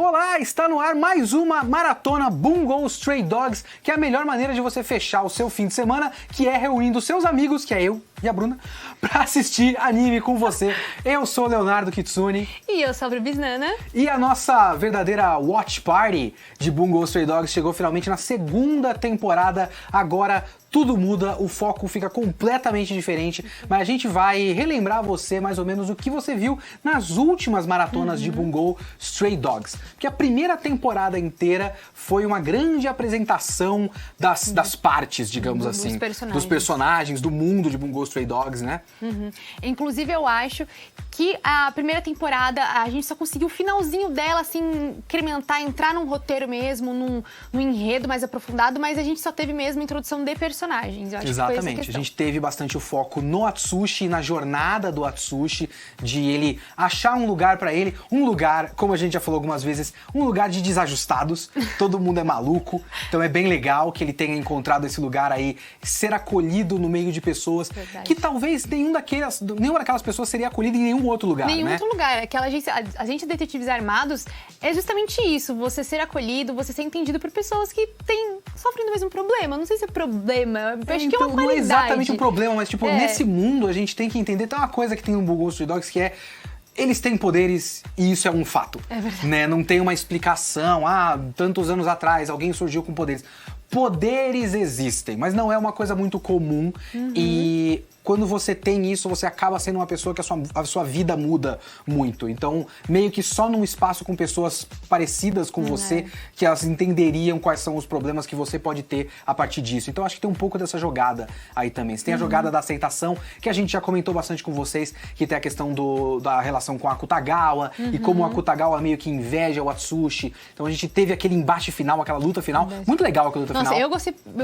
Olá, está no ar mais uma maratona Bungo Stray Dogs, que é a melhor maneira de você fechar o seu fim de semana, que é reunindo seus amigos, que é eu e a Bruna, pra assistir anime com você. Eu sou o Leonardo Kitsune. E eu sou a Brubisnana. E a nossa verdadeira watch party de Bungo Stray Dogs chegou finalmente na segunda temporada. Agora tudo muda, o foco fica completamente diferente, mas a gente vai relembrar você mais ou menos o que você viu nas últimas maratonas de Bungo Stray Dogs. Porque a primeira temporada inteira foi uma grande apresentação das partes, digamos assim. Dos personagens, do mundo de Bungo Stray Dogs, né? Inclusive, eu acho que a primeira temporada, a gente só conseguiu o finalzinho dela, assim, incrementar, entrar num roteiro mesmo, num enredo mais aprofundado, mas a gente só teve mesmo a introdução de personagens. Eu acho Exatamente, que a gente teve bastante o foco no Atsushi, na jornada do Atsushi, de ele achar um lugar pra ele, um lugar, como a gente já falou algumas vezes, um lugar de desajustados, todo mundo é maluco, então é bem legal que ele tenha encontrado esse lugar aí, ser acolhido no meio de pessoas que talvez nenhuma daquelas pessoas seria acolhida em nenhum outro lugar, nenhum né? outro lugar. Aquela agência, a gente Detetives Armados é justamente isso, você ser acolhido, você ser entendido por pessoas que sofrem do mesmo problema. Não sei se é problema, eu acho que é uma qualidade. Não é exatamente um problema, mas tipo, nesse mundo a gente tem que entender, tem uma coisa que tem no Bungo Stray Dogs que é eles têm poderes e isso é um fato. É verdade. Né? Não tem uma explicação, tantos anos atrás alguém surgiu com poderes. Poderes existem, mas não é uma coisa muito comum e quando você tem isso, você acaba sendo uma pessoa que a sua vida muda muito. Então, meio que só num espaço com pessoas parecidas com você, que elas entenderiam quais são os problemas que você pode ter a partir disso. Então, acho que tem um pouco dessa jogada aí também. Você tem a jogada da aceitação, que a gente já comentou bastante com vocês, que tem a questão da relação com a Akutagawa, e como a Akutagawa meio que inveja o Atsushi. Então, a gente teve aquele embate final, aquela luta final. Muito legal aquela luta final. Nossa, eu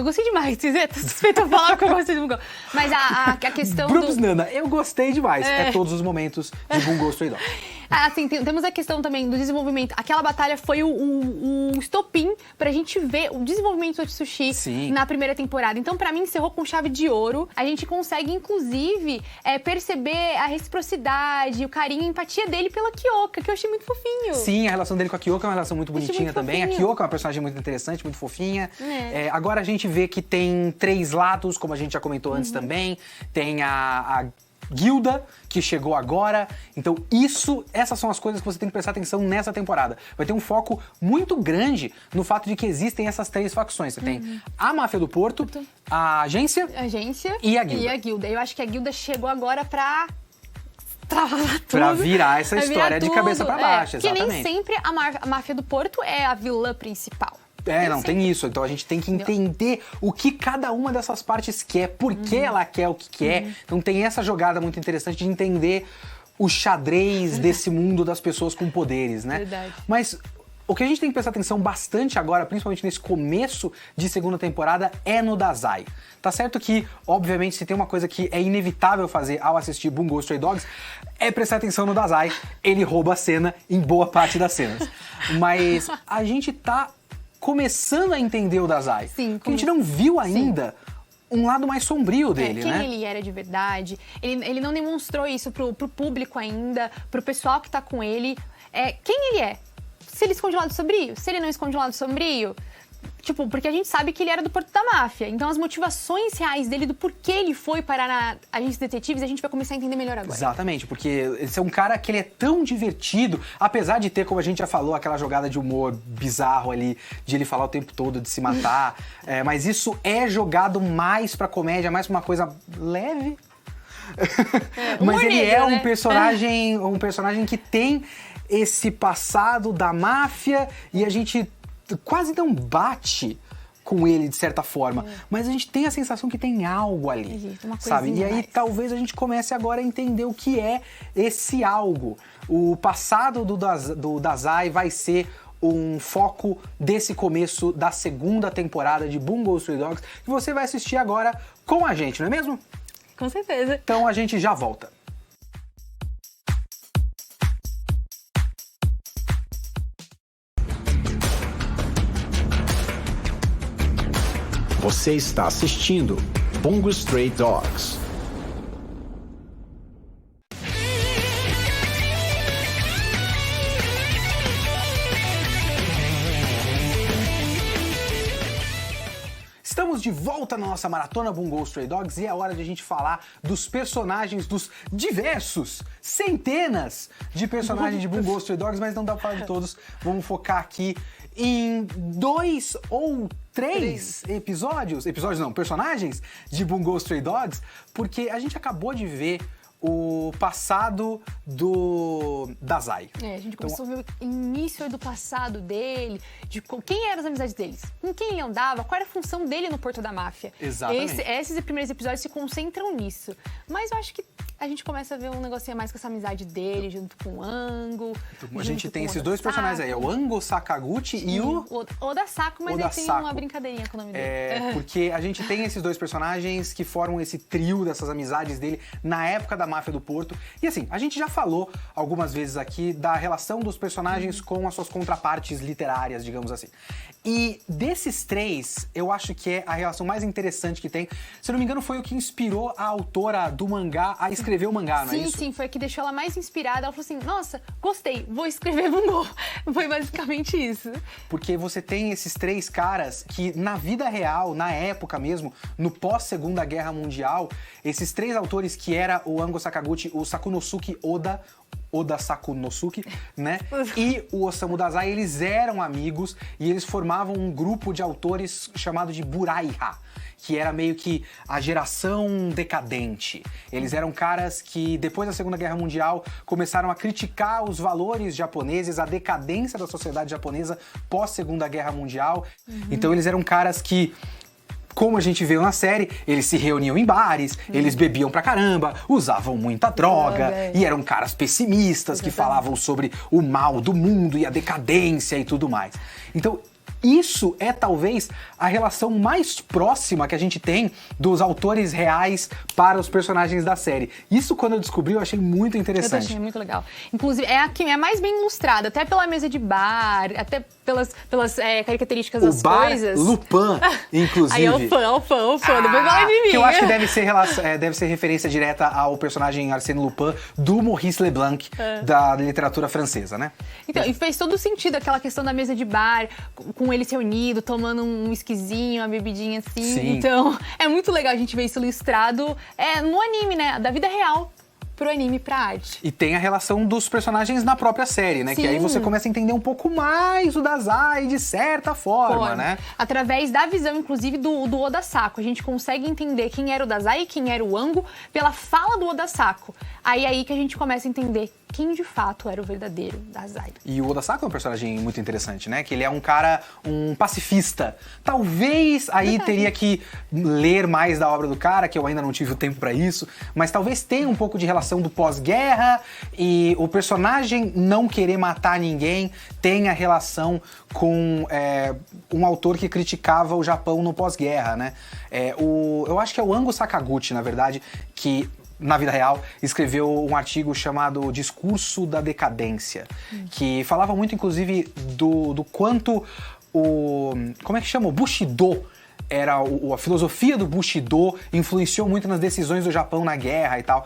gostei demais. Tô suspeita a falar que eu gostei de Bungo. Mas a questão Brubisnana, eu gostei demais. É todos os momentos de Bungo Stray Dogs. Assim, temos a questão também do desenvolvimento. Aquela batalha foi o estopim pra gente ver o desenvolvimento do Atsushi na primeira temporada. Então, pra mim, encerrou com chave de ouro. A gente consegue, inclusive, perceber a reciprocidade, o carinho, a empatia dele pela Kyoka, que eu achei muito fofinho. Sim, a relação dele com a Kyoka é uma relação muito bonitinha também. A Kyoka é uma personagem muito interessante, muito fofinha. Agora a gente vê que tem 3 lados, como a gente já comentou antes também. Tem a Guilda, que chegou agora. Então essas são as coisas que você tem que prestar atenção nessa temporada. Vai ter um foco muito grande no fato de que existem essas 3 facções. Você tem a Máfia do Porto, a Agência e a Guilda. Eu acho que a Guilda chegou agora pra virar essa história de cabeça pra baixo, exatamente. Que nem sempre a Máfia do Porto é a vilã principal. Tem isso. Então a gente tem que entender o que cada uma dessas partes quer, por que ela quer o que quer. Então tem essa jogada muito interessante de entender o xadrez desse mundo das pessoas com poderes, né? Verdade. Mas o que a gente tem que prestar atenção bastante agora, principalmente nesse começo de segunda temporada, é no Dazai. Tá certo que, obviamente, se tem uma coisa que é inevitável fazer ao assistir Bungo Stray Dogs, é prestar atenção no Dazai. Ele rouba a cena em boa parte das cenas. Mas a gente tá começando a entender o Dazai. Porque a gente não viu ainda um lado mais sombrio dele, quem ele era de verdade. Ele não demonstrou isso pro público ainda, pro pessoal que tá com ele. Quem ele é? Se ele esconde o lado sombrio? Se ele não esconde o lado sombrio? Tipo, porque a gente sabe que ele era do Porto da Máfia. Então, as motivações reais dele, do porquê ele foi parar na Agência de Detetives, a gente vai começar a entender melhor agora. Exatamente, porque esse é um cara que ele é tão divertido, apesar de ter, como a gente já falou, aquela jogada de humor bizarro ali, de ele falar o tempo todo de se matar. Mas isso é jogado mais pra comédia, mais pra uma coisa leve. Mas ele é um personagem que tem esse passado da máfia e a gente quase não bate com ele de certa forma, mas a gente tem a sensação que tem algo ali, sabe? E aí talvez a gente comece agora a entender o que é esse algo. O passado do Dazai vai ser um foco desse começo da segunda temporada de Bungo Stray Dogs, que você vai assistir agora com a gente, não é mesmo? Com certeza. Então a gente já volta. Você está assistindo Bungo Stray Dogs. Estamos de volta na nossa maratona Bungo Stray Dogs e é hora de a gente falar dos personagens, dos diversos, centenas de personagens de Bungo Stray Dogs, mas não dá pra falar de todos. Vamos focar aqui em 2 ou 3 personagens de Bungo Stray Dogs, porque a gente acabou de ver o passado do Dazai. A gente começou a ver o início do passado dele, de quem eram as amizades deles, com quem ele andava, qual era a função dele no Porto da Máfia. Exatamente. Esses primeiros episódios se concentram nisso. Mas eu acho que a gente começa a ver um negocinho a mais com essa amizade dele, junto com o Ango. Então, a gente tem esses dois personagens aí, o Ango Sakaguchi e o Oda Sako, mas Oda ele tem Sako. uma brincadeirinha com o nome dele. Porque a gente tem esses dois personagens que formam esse trio dessas amizades dele na época da Máfia do Porto. E assim, a gente já falou algumas vezes aqui da relação dos personagens com as suas contrapartes literárias, digamos assim. E desses 3, eu acho que é a relação mais interessante que tem. Se eu não me engano, foi o que inspirou a autora do mangá a escrever o mangá, não é isso? Sim, foi o que deixou ela mais inspirada. Ela falou assim, nossa, gostei, vou escrever Bungo. Foi basicamente isso. Porque você tem esses 3 caras que, na vida real, na época mesmo, no pós-Segunda Guerra Mundial, esses 3 autores que era o Ango Sakaguchi, o Sakunosuke Oda Sakunosuke, né? E o Osamu Dazai, eles eram amigos e eles formavam um grupo de autores chamado de Buraiha, que era meio que a geração decadente. Eles eram caras que, depois da Segunda Guerra Mundial, começaram a criticar os valores japoneses, a decadência da sociedade japonesa pós-Segunda Guerra Mundial. Então eles eram caras que, como a gente viu na série, eles se reuniam em bares, eles bebiam pra caramba, usavam muita droga e eram caras pessimistas que falavam sobre o mal do mundo e a decadência e tudo mais. Então, isso é talvez a relação mais próxima que a gente tem dos autores reais para os personagens da série. Isso, quando eu descobri, eu achei muito interessante. Eu achei muito legal. Inclusive, é a que é mais bem ilustrada, até pela mesa de bar, até pelas características das coisas. Lupin, inclusive. Aí é o fã. Depois fala de mim. Que eu acho que deve ser referência direta ao personagem Arsène Lupin do Maurice Leblanc, da literatura francesa, né? Então, e fez todo sentido aquela questão da mesa de bar, com eles reunidos, tomando um whiskyzinho, uma bebidinha assim. Sim. Então, é muito legal a gente ver isso ilustrado no anime, né? Da vida real pro anime, pra arte. E tem a relação dos personagens na própria série, né? Sim. Que aí você começa a entender um pouco mais o Dazai, de certa forma, né? Através da visão, inclusive, do Oda Sako. A gente consegue entender quem era o Dazai e quem era o Ango pela fala do Oda Sako. Aí que a gente começa a entender quem de fato era o verdadeiro Dazai. E o Oda Sako é um personagem muito interessante, né? Que ele é um cara, um pacifista. Talvez aí teria que ler mais da obra do cara, que eu ainda não tive o tempo pra isso, mas talvez tenha um pouco de relação do pós-guerra e o personagem não querer matar ninguém tenha relação com um autor que criticava o Japão no pós-guerra, né? Eu acho que é o Ango Sakaguchi, na verdade, que na vida real, escreveu um artigo chamado Discurso da Decadência, que falava muito, inclusive, do quanto como é que chama? O Bushido era a filosofia do Bushido influenciou muito nas decisões do Japão na guerra e tal,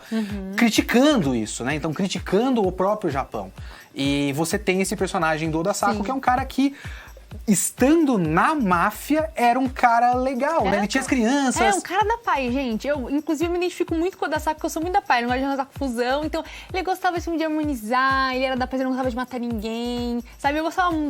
criticando isso, né? Então, criticando o próprio Japão. E você tem esse personagem do Oda Sako, que é um cara que, estando na máfia, era um cara legal, né? Ele tinha as crianças. É, um cara da pai, gente. Eu, inclusive, me identifico muito com o Oda Sako, porque eu sou muito da pai, não gosto de arranjar confusão. Então, ele gostava assim, de harmonizar, ele era da paz, ele não gostava de matar ninguém. Sabe,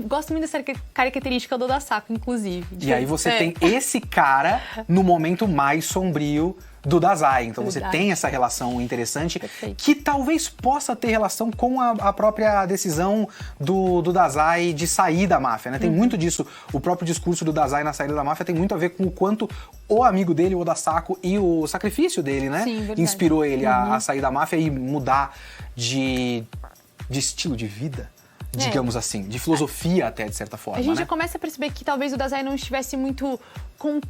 gosto muito dessa característica do Oda Sako, inclusive. E aí você tem esse cara no momento mais sombrio do Dazai. Então você tem essa relação interessante. Perfeito. Que talvez possa ter relação com a própria decisão do Dazai de sair da máfia, né? Tem muito disso. O próprio discurso do Dazai na saída da máfia tem muito a ver com o quanto o amigo dele, o Oda Sako, e o sacrifício dele, né? Sim, verdade. Inspirou ele a sair da máfia e mudar de estilo de vida, digamos assim, de filosofia até, de certa forma, A gente né? já começa a perceber que talvez o Dazai não estivesse muito contente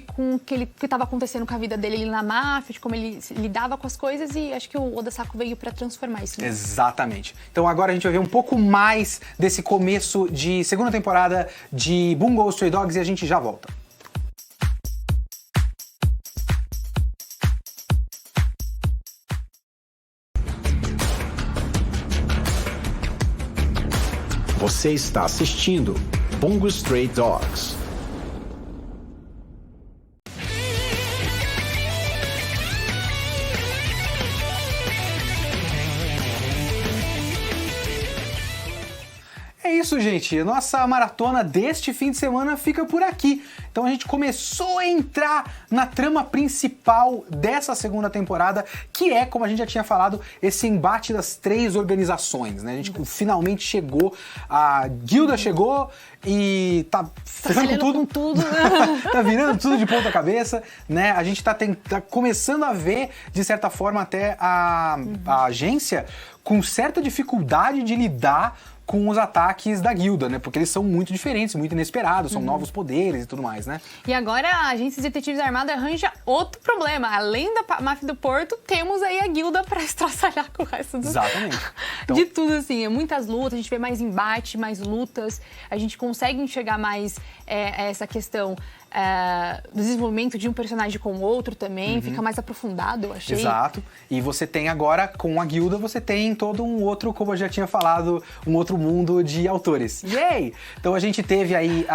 com o que estava acontecendo com a vida dele ali na máfia, de como ele lidava com as coisas, e acho que o Oda Sako veio para transformar isso. Né? Exatamente. Então agora a gente vai ver um pouco mais desse começo de segunda temporada de Bungo Stray Dogs e a gente já volta. Você está assistindo Bungo Stray Dogs. isso, gente. Nossa maratona deste fim de semana fica por aqui. Então a gente começou a entrar na trama principal dessa segunda temporada, que é, como a gente já tinha falado, esse embate das 3 organizações, né? A gente finalmente chegou, a guilda chegou e tá ferrando com tudo. Tá virando tudo de ponta cabeça, né? A gente tá começando a ver, de certa forma, até a agência com certa dificuldade de lidar com os ataques da guilda, né? Porque eles são muito diferentes, muito inesperados, são novos poderes e tudo mais, né? E agora a agência de detetives armada arranja outro problema. Além da máfia do Porto, temos aí a guilda pra estraçalhar com o resto do... Exatamente. Então... De tudo, assim, muitas lutas, a gente vê mais embate, mais lutas, a gente consegue enxergar mais essa questão do desenvolvimento de um personagem com o outro também, fica mais aprofundado, eu achei. Exato. E você tem agora, com a guilda, você tem todo um outro, como eu já tinha falado, um outro mundo de autores. Yay! Então a gente teve aí,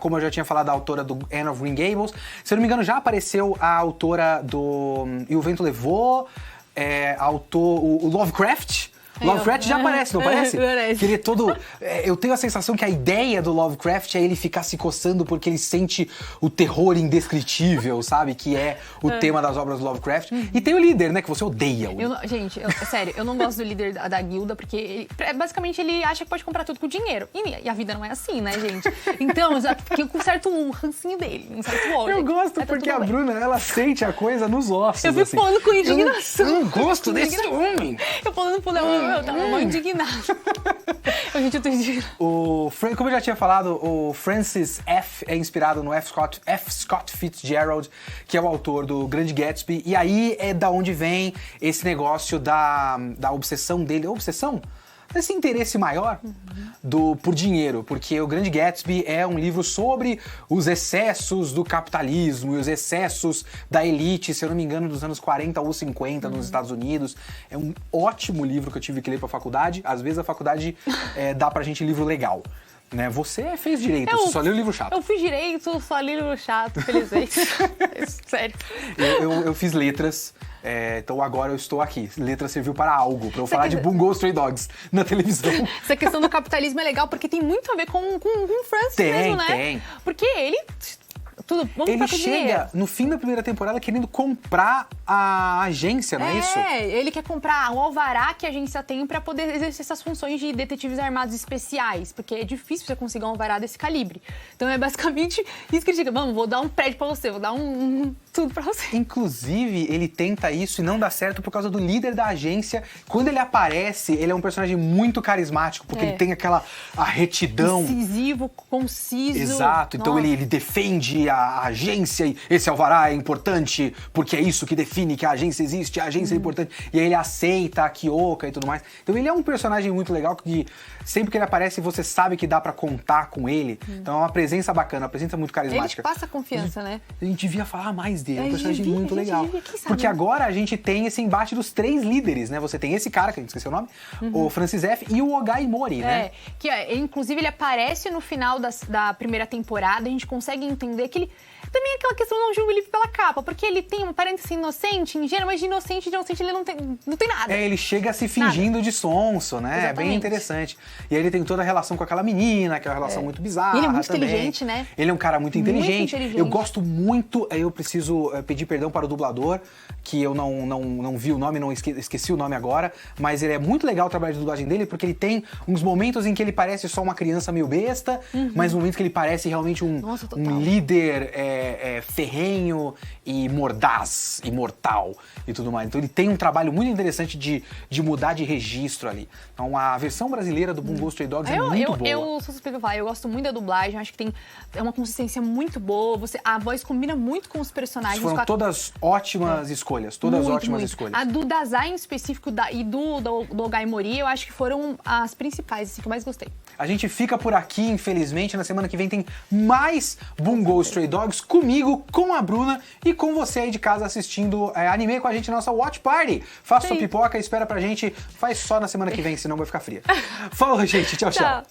como eu já tinha falado, a autora do Anne of Green Gables. Se eu não me engano, já apareceu a autora do E o Vento Levou, o Lovecraft. Lovecraft já aparece, não aparece? Que ele é todo... eu tenho a sensação que a ideia do Lovecraft é ele ficar se coçando porque ele sente o terror indescritível, sabe? Que é o tema das obras do Lovecraft. E tem o líder, né? Que você odeia. Sério, eu não gosto do líder da guilda porque basicamente ele acha que pode comprar tudo com dinheiro. E a vida não é assim, né, gente? Então, eu fiquei com um certo rancinho dele, um certo ódio. Eu gosto porque a Bruna, ela sente a coisa nos ossos. Eu fico falando com indignação. Eu não gosto desse homem. Eu falando pro Léo, eu tava mal indignado. Gente, eu tô indignado. Como eu já tinha falado, o Francis F. é inspirado no F. Scott Fitzgerald, que é o autor do Grande Gatsby. E aí é da onde vem esse negócio da obsessão dele. Obsessão? Esse interesse maior por dinheiro, porque o Grande Gatsby é um livro sobre os excessos do capitalismo e os excessos da elite, se eu não me engano, dos anos 40 ou 50 nos Estados Unidos. É um ótimo livro que eu tive que ler pra faculdade. Às vezes a faculdade dá pra gente livro legal. Né? Você fez direito, você só leu livro chato. Eu fiz direito, só li livro chato, felizmente. Sério. Eu fiz letras, então agora eu estou aqui. Letras serviu para algo, para eu falar de Bungo Stray Dogs na televisão. Essa questão do capitalismo é legal porque tem muito a ver com o Francis mesmo, né? Tem. Porque ele... Ele chega no fim da primeira temporada querendo comprar a agência, não é isso? Ele quer comprar o alvará que a agência tem pra poder exercer essas funções de detetives armados especiais, porque é difícil você conseguir um alvará desse calibre. Então é basicamente isso que ele diga, vou dar um prédio pra você, vou dar tudo pra você. Inclusive, ele tenta isso e não dá certo por causa do líder da agência. Quando ele aparece, ele é um personagem muito carismático, porque ele tem a retidão. Incisivo, conciso. Exato, então ele defende a agência e esse alvará é importante porque é isso que define que a agência existe, a agência é importante. E aí ele aceita a Kyoka e tudo mais. Então ele é um personagem muito legal que sempre que ele aparece você sabe que dá pra contar com ele. Então é uma presença bacana, uma presença muito carismática. Ele passa confiança, né? A gente devia falar mais dele, é um personagem muito legal. Porque agora a gente tem esse embate dos 3 líderes, né? Você tem esse cara, que a gente esqueceu o nome, o Francis F. e o Ogai Mori, né? Que inclusive ele aparece no final da primeira temporada, a gente consegue entender que ele... Também aquela questão, não julgo ele pela capa, porque ele tem uma aparência inocente, ingênua, mas de inocente ele não tem nada. Ele chega se fingindo de sonso, né? Exatamente. É bem interessante. E aí ele tem toda a relação com aquela menina, que é uma relação muito bizarra. E ele é muito também. Inteligente, né? Ele é um cara muito inteligente. Eu gosto muito, eu preciso pedir perdão para o dublador, que eu não vi o nome, esqueci o nome agora, mas ele é muito legal o trabalho de dublagem dele, porque ele tem uns momentos em que ele parece só uma criança meio besta, mas momentos que ele parece realmente um líder ferrenho e mordaz, imortal e tudo mais. Então ele tem um trabalho muito interessante de mudar de registro ali. Então a versão brasileira do Bungo Stray Dogs é muito boa. Eu sou suspeita de falar, eu gosto muito da dublagem, acho que é uma consistência muito boa, a voz combina muito com os personagens. Foram todas ótimas escolhas, todas ótimas escolhas. A do Dazai em específico e do Ogai Mori, eu acho que foram as principais, assim, que eu mais gostei. A gente fica por aqui, infelizmente. Na semana que vem tem mais Bungo Stray Dogs comigo, com a Bruna e com você aí de casa assistindo anime com a gente na nossa Watch Party. Faça sua pipoca e espera pra gente. Faz só na semana que vem, senão vai ficar fria. Falou, gente. Tchau, tchau.